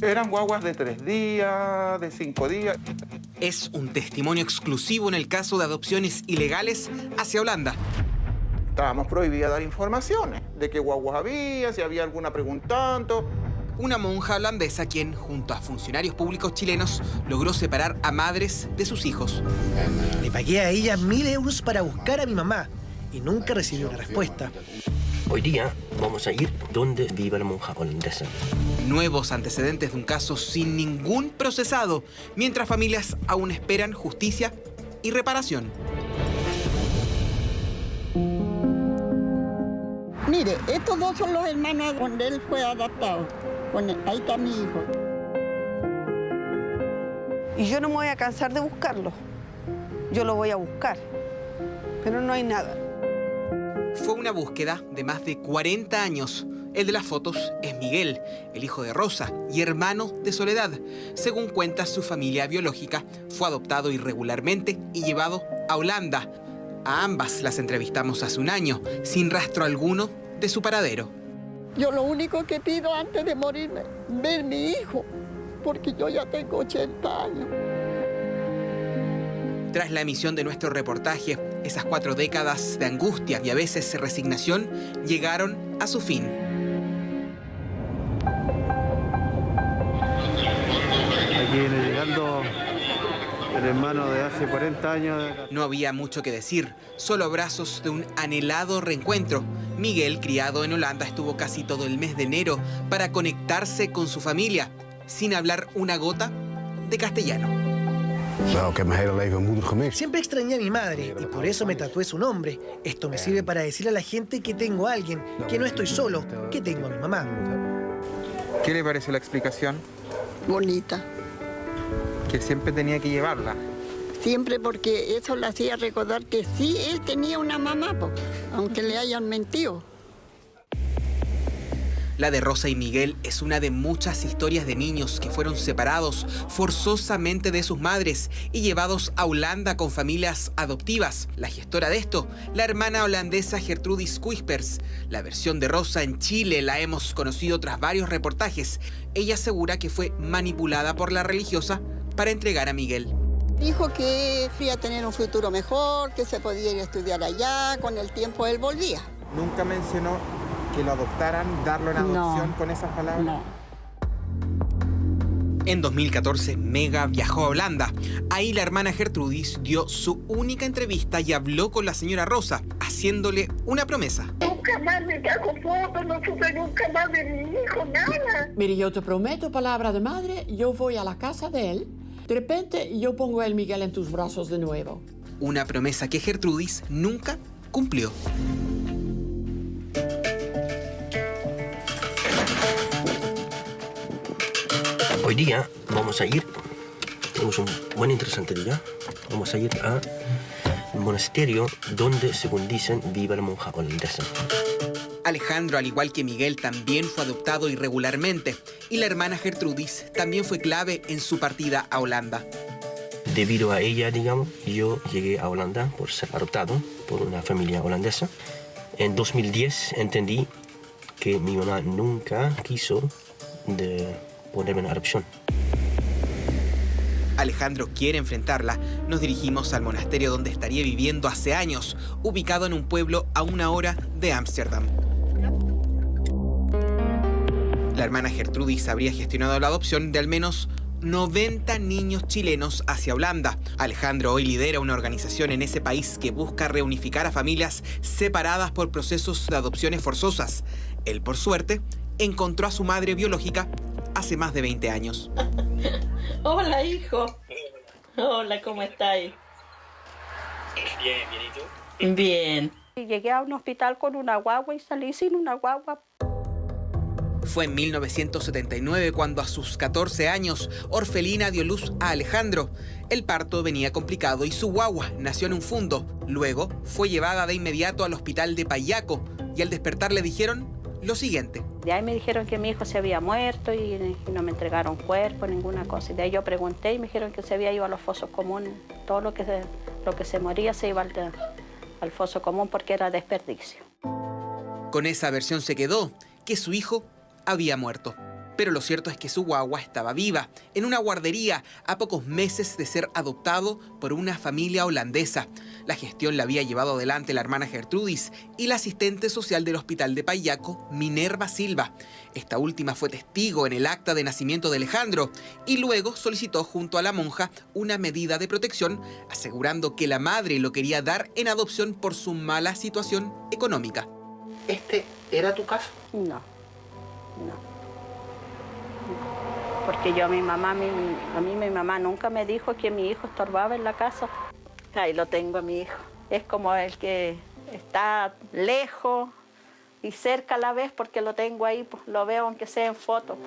Eran guaguas de 3 días, de 5 días. Es un testimonio exclusivo en el caso de adopciones ilegales hacia Holanda. Estábamos prohibidos dar informaciones de qué guaguas había, si había alguna preguntando. Una monja holandesa quien, junto a funcionarios públicos chilenos, logró separar a madres de sus hijos. Le pagué a ella 1.000 euros para buscar a mi mamá y nunca recibí una respuesta. Hoy día vamos a ir donde vive la monja holandesa. Nuevos antecedentes de un caso sin ningún procesado, mientras familias aún esperan justicia y reparación. Mire, estos dos son los hermanos donde él fue adoptado. Ahí está mi hijo. Y yo no me voy a cansar de buscarlo. Yo lo voy a buscar, pero no hay nada. Fue una búsqueda de más de 40 años. El de las fotos es Miguel, el hijo de Rosa y hermano de Soledad. Según cuenta su familia biológica, fue adoptado irregularmente y llevado a Holanda. A ambas las entrevistamos hace un año, sin rastro alguno de su paradero. Yo lo único que pido antes de morirme, ver a mi hijo, porque yo ya tengo 80 años. Tras la emisión de nuestro reportaje, esas 4 décadas de angustia y a veces resignación llegaron a su fin. Aquí viene llegando el hermano de hace 40 años. No había mucho que decir, solo abrazos de un anhelado reencuentro. Miguel, criado en Holanda, estuvo casi todo el mes de enero para conectarse con su familia, sin hablar una gota de castellano. Siempre extrañé a mi madre y por eso me tatué su nombre. Esto me sirve para decirle a la gente que tengo a alguien, que no estoy solo, que tengo a mi mamá. ¿Qué le pareció la explicación? Bonita. Que siempre tenía que llevarla. Siempre, porque eso le hacía recordar que sí, él tenía una mamá, aunque le hayan mentido. La de Rosa y Miguel es una de muchas historias de niños que fueron separados forzosamente de sus madres y llevados a Holanda con familias adoptivas. La gestora de esto, la hermana holandesa Gertrudis Kuipers. La versión de Rosa en Chile la hemos conocido tras varios reportajes. Ella asegura que fue manipulada por la religiosa para entregar a Miguel. Dijo que iba a tener un futuro mejor, que se podía ir a estudiar allá, con el tiempo él volvía. Nunca mencionó que lo adoptaran, darlo en adopción con esas palabras. No. En 2014, Mega viajó a Holanda. Ahí la hermana Gertrudis dio su única entrevista y habló con la señora Rosa, haciéndole una promesa. Nunca más me hago fotos, no supe nunca más de mi hijo, nada. Mire, yo te prometo, palabra de madre, yo voy a la casa de él. De repente, yo pongo a Miguel en tus brazos de nuevo. Una promesa que Gertrudis nunca cumplió. Hoy día vamos a ir, tenemos un buen interesante día, vamos a ir al monasterio donde, según dicen, vive la monja holandesa. Alejandro, al igual que Miguel, también fue adoptado irregularmente y la hermana Gertrudis también fue clave en su partida a Holanda. Debido a ella, digamos, yo llegué a Holanda por ser adoptado por una familia holandesa. En 2010 entendí que mi mamá nunca quiso ponerme en adopción. Alejandro quiere enfrentarla. Nos dirigimos al monasterio donde estaría viviendo hace años, ubicado en un pueblo a 1 hora de Ámsterdam. La hermana Gertrudis habría gestionado la adopción de al menos 90 niños chilenos hacia Holanda. Alejandro hoy lidera una organización en ese país que busca reunificar a familias separadas por procesos de adopciones forzosas. Él, por suerte, encontró a su madre biológica hace más de 20 años. Hola, hijo. Hola, ¿cómo estáis? Bien, ¿y tú? Bien. Llegué a un hospital con una guagua y salí sin una guagua. Fue en 1979 cuando a sus 14 años, Orfelina dio luz a Alejandro. El parto venía complicado y su guagua nació en un fundo. Luego fue llevada de inmediato al hospital de Payaco y al despertar le dijeron lo siguiente. De ahí me dijeron que mi hijo se había muerto y no me entregaron cuerpo, ninguna cosa. Y de ahí yo pregunté y me dijeron que se había ido a los fosos comunes. Todo lo que se moría se iba al foso común porque era desperdicio. Con esa versión se quedó, que su hijo había muerto. Pero lo cierto es que su guagua estaba viva, en una guardería, a pocos meses de ser adoptado por una familia holandesa. La gestión la había llevado adelante la hermana Gertrudis y la asistente social del hospital de Payaco, Minerva Silva. Esta última fue testigo en el acta de nacimiento de Alejandro y luego solicitó junto a la monja una medida de protección, asegurando que la madre lo quería dar en adopción por su mala situación económica. ¿Este era tu caso? No. Porque yo a mi mamá nunca me dijo que mi hijo estorbaba en la casa. Ahí lo tengo a mi hijo. Es como el que está lejos y cerca a la vez porque lo tengo ahí, pues, lo veo aunque sea en foto.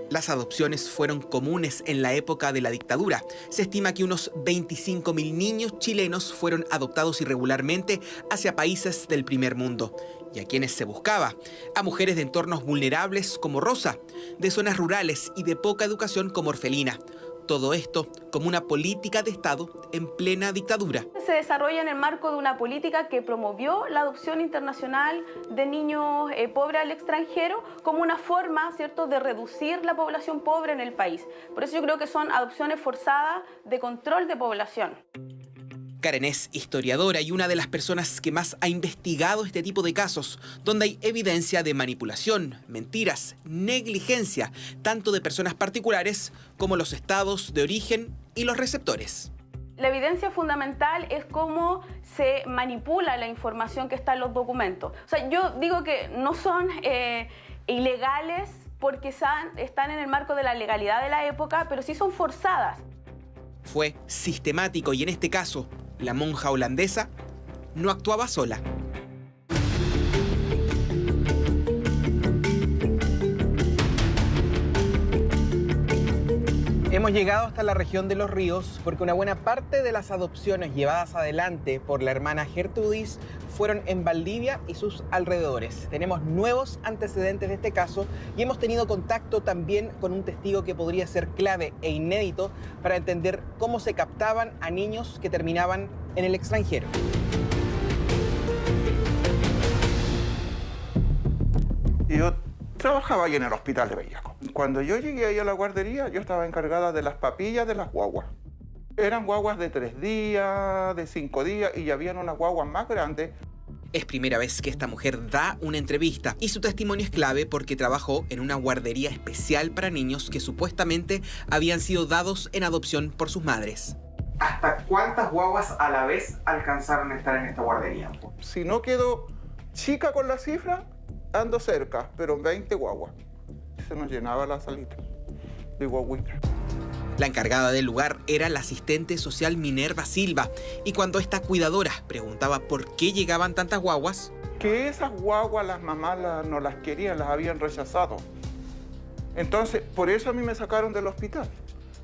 Las adopciones fueron comunes en la época de la dictadura. Se estima que unos 25.000 niños chilenos fueron adoptados irregularmente hacia países del primer mundo. ¿Y a quienes se buscaba? A mujeres de entornos vulnerables como Rosa, de zonas rurales y de poca educación como Orfelina. Todo esto como una política de Estado en plena dictadura. Se desarrolla en el marco de una política que promovió la adopción internacional de niños pobres al extranjero como una forma, ¿cierto?, de reducir la población pobre en el país. Por eso yo creo que son adopciones forzadas de control de población. Karen es historiadora y una de las personas que más ha investigado este tipo de casos, donde hay evidencia de manipulación, mentiras, negligencia, tanto de personas particulares como los estados de origen y los receptores. La evidencia fundamental es cómo se manipula la información que está en los documentos. O sea, yo digo que no son ilegales porque están en el marco de la legalidad de la época, pero sí son forzadas. Fue sistemático y en este caso, la monja holandesa no actuaba sola. Hemos llegado hasta la región de Los Ríos porque una buena parte de las adopciones llevadas adelante por la hermana Gertrudis fueron en Valdivia y sus alrededores. Tenemos nuevos antecedentes de este caso y hemos tenido contacto también con un testigo que podría ser clave e inédito para entender cómo se captaban a niños que terminaban en el extranjero. Yo trabajaba ahí en el hospital de Payaco. Cuando yo llegué ahí a la guardería, yo estaba encargada de las papillas de las guaguas. Eran guaguas de 3 días, de 5 días, y ya habían unas guaguas más grandes. Es primera vez que esta mujer da una entrevista y su testimonio es clave porque trabajó en una guardería especial para niños que supuestamente habían sido dados en adopción por sus madres. ¿Hasta cuántas guaguas a la vez alcanzaron a estar en esta guardería? Si no quedo chica con la cifra, ando cerca, pero 20 guaguas. Se nos llenaba la salita de guaguitas. La encargada del lugar era la asistente social Minerva Silva y cuando esta cuidadora preguntaba por qué llegaban tantas guaguas... Que esas guaguas las mamás no las querían, las habían rechazado. Entonces, por eso a mí me sacaron del hospital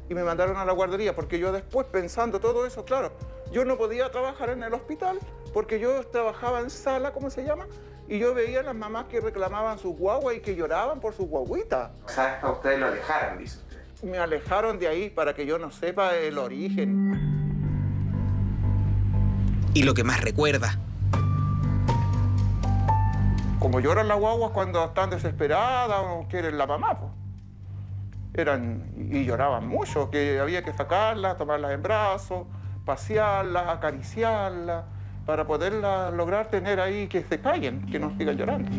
y me mandaron a la guardería, porque yo después, pensando todo eso, claro, yo no podía trabajar en el hospital porque yo trabajaba en sala, ¿cómo se llama? Y yo veía a las mamás que reclamaban sus guaguas y que lloraban por sus guaguitas. O sea, a ustedes lo alejaron, dice usted. Me alejaron de ahí para que yo no sepa el origen. Y lo que más recuerda. Como lloran las guaguas cuando están desesperadas o quieren la mamá, pues. Y lloraban mucho, que había que sacarlas, tomarlas en brazos, pasearlas, acariciarlas, para poderlas lograr tener ahí que se callen, que no sigan llorando.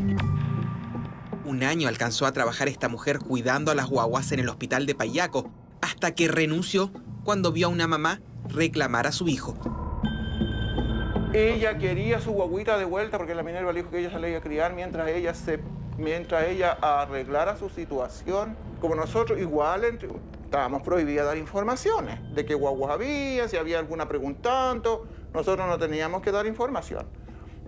Un año alcanzó a trabajar esta mujer cuidando a las guaguas en el hospital de Payaco, hasta que renunció cuando vio a una mamá reclamar a su hijo. Ella quería su guaguita de vuelta porque la Minerva le dijo que ella se la iba a criar mientras ella arreglara su situación. Como nosotros, igual estábamos prohibidas dar informaciones de qué guaguas había, si había alguna preguntando, nosotros no teníamos que dar información.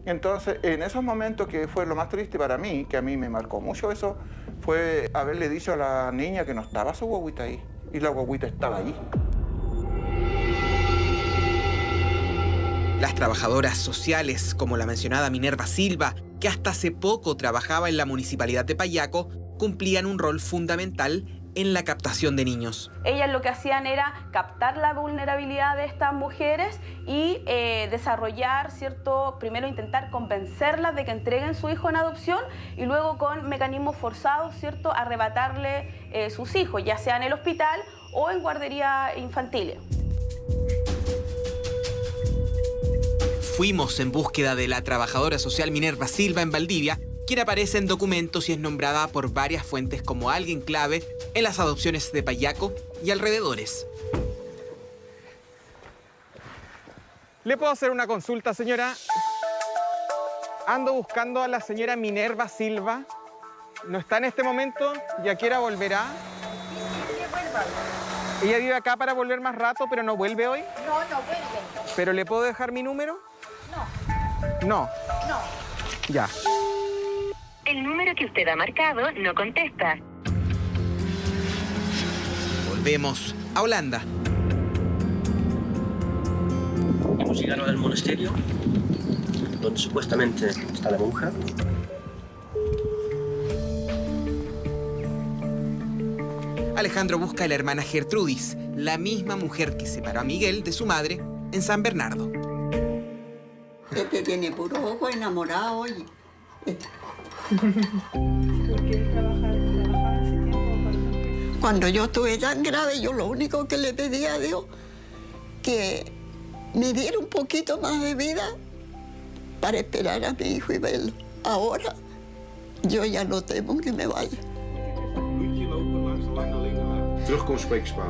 Entonces, en esos momentos que fue lo más triste para mí, que a mí me marcó mucho eso, fue haberle dicho a la niña que no estaba su guaguita ahí, y la guaguita estaba ahí. Las trabajadoras sociales, como la mencionada Minerva Silva, que hasta hace poco trabajaba en la municipalidad de Payaco, cumplían un rol fundamental en la captación de niños. Ellas lo que hacían era captar la vulnerabilidad de estas mujeres y desarrollar, ¿cierto? Primero intentar convencerlas de que entreguen su hijo en adopción y luego con mecanismos forzados, ¿cierto? Arrebatarle sus hijos, ya sea en el hospital o en guarderías infantiles. Fuimos en búsqueda de la trabajadora social Minerva Silva en Valdivia, quien aparece en documentos y es nombrada por varias fuentes como alguien clave en las adopciones de Payaco y alrededores. ¿Le puedo hacer una consulta, señora? Ando buscando a la señora Minerva Silva. ¿No está en este momento? ¿Ya quiera volverá? Ella vive acá para volver más rato, pero no vuelve hoy. No vuelve. ¿Pero le puedo dejar mi número? No. No. No. Ya. El número que usted ha marcado no contesta. Volvemos a Holanda. Hemos llegado al monasterio, donde supuestamente está la monja. Alejandro busca a la hermana Gertrudis, la misma mujer que separó a Miguel de su madre en San Bernardo. Este tiene puro ojo enamorado, oye. Cuando yo estuve tan grave, yo lo único que le pedí a Dios que me diera un poquito más de vida para esperar a mi hijo y verlo. Ahora yo ya no temo que me vaya.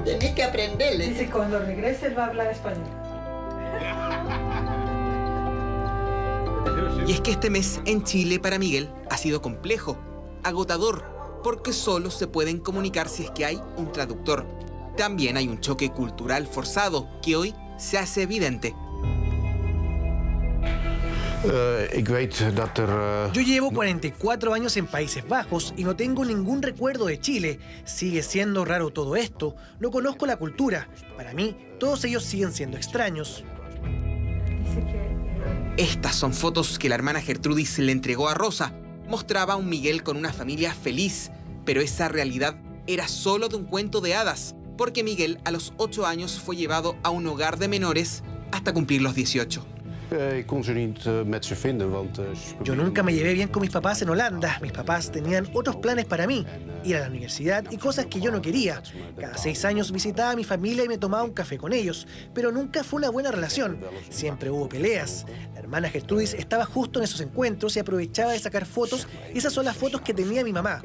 Tenés que aprenderle. Dice, cuando regrese va a hablar español. Y es que este mes en Chile para Miguel ha sido complejo, agotador, porque solo se pueden comunicar si es que hay un traductor. También hay un choque cultural forzado que hoy se hace evidente. Yo llevo 44 años en Países Bajos y no tengo ningún recuerdo de Chile. Sigue siendo raro todo esto. No conozco la cultura. Para mí, todos ellos siguen siendo extraños. Estas son fotos que la hermana Gertrudis le entregó a Rosa. Mostraba a un Miguel con una familia feliz, pero esa realidad era solo de un cuento de hadas, porque Miguel a los 8 años fue llevado a un hogar de menores hasta cumplir los 18. Yo nunca me llevé bien con mis papás en Holanda. Mis papás tenían otros planes para mí, ir a la universidad y cosas que yo no quería. Cada 6 años visitaba a mi familia y me tomaba un café con ellos, pero nunca fue una buena relación. Siempre hubo peleas. La hermana Gertrudis estaba justo en esos encuentros y aprovechaba de sacar fotos, y esas son las fotos que tenía mi mamá.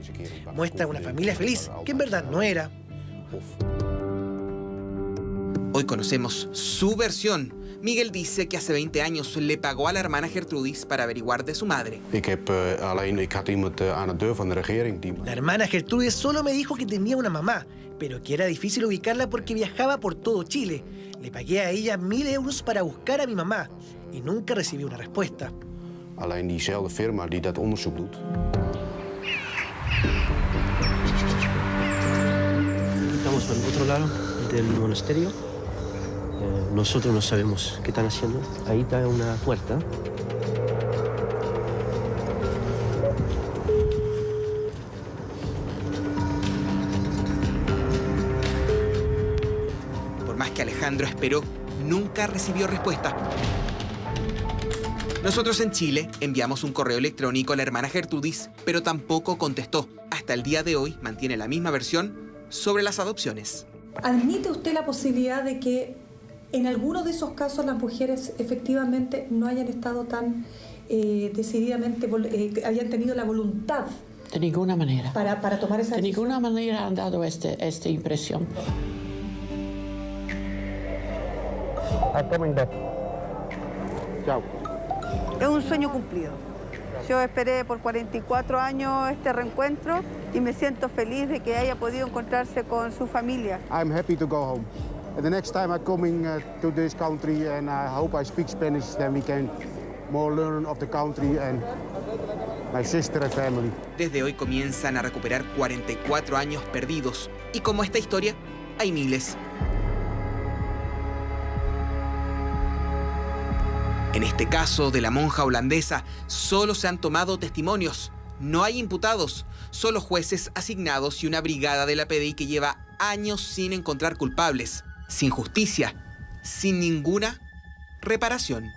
Muestra una familia feliz, que en verdad no era. Hoy conocemos su versión. Miguel dice que hace 20 años le pagó a la hermana Gertrudis para averiguar de su madre. La hermana Gertrudis solo me dijo que tenía una mamá, pero que era difícil ubicarla porque viajaba por todo Chile. Le pagué a ella 1.000 euros para buscar a mi mamá y nunca recibí una respuesta. Estamos al otro lado del monasterio. Nosotros no sabemos qué están haciendo. Ahí está una puerta. Por más que Alejandro esperó, nunca recibió respuesta. Nosotros en Chile enviamos un correo electrónico a la hermana Gertrudis, pero tampoco contestó. Hasta el día de hoy mantiene la misma versión sobre las adopciones. ¿Admite usted la posibilidad de que en algunos de esos casos las mujeres efectivamente no hayan estado tan decididamente, hayan tenido la voluntad? De ninguna manera. Para tomar esa decisión. De ninguna manera han dado esta impresión. Chao. Es un sueño cumplido. Yo esperé por 44 años este reencuentro y me siento feliz de que haya podido encontrarse con su familia. I'm happy to go home. And the next time I'm coming to this country and I hope I speak Spanish, then we can more learn of the country and my sister and family. Desde hoy comienzan a recuperar 44 años perdidos. Y como esta historia, hay miles. En este caso de la monja holandesa, solo se han tomado testimonios. No hay imputados, solo jueces asignados y una brigada de la PDI que lleva años sin encontrar culpables, sin justicia, sin ninguna reparación.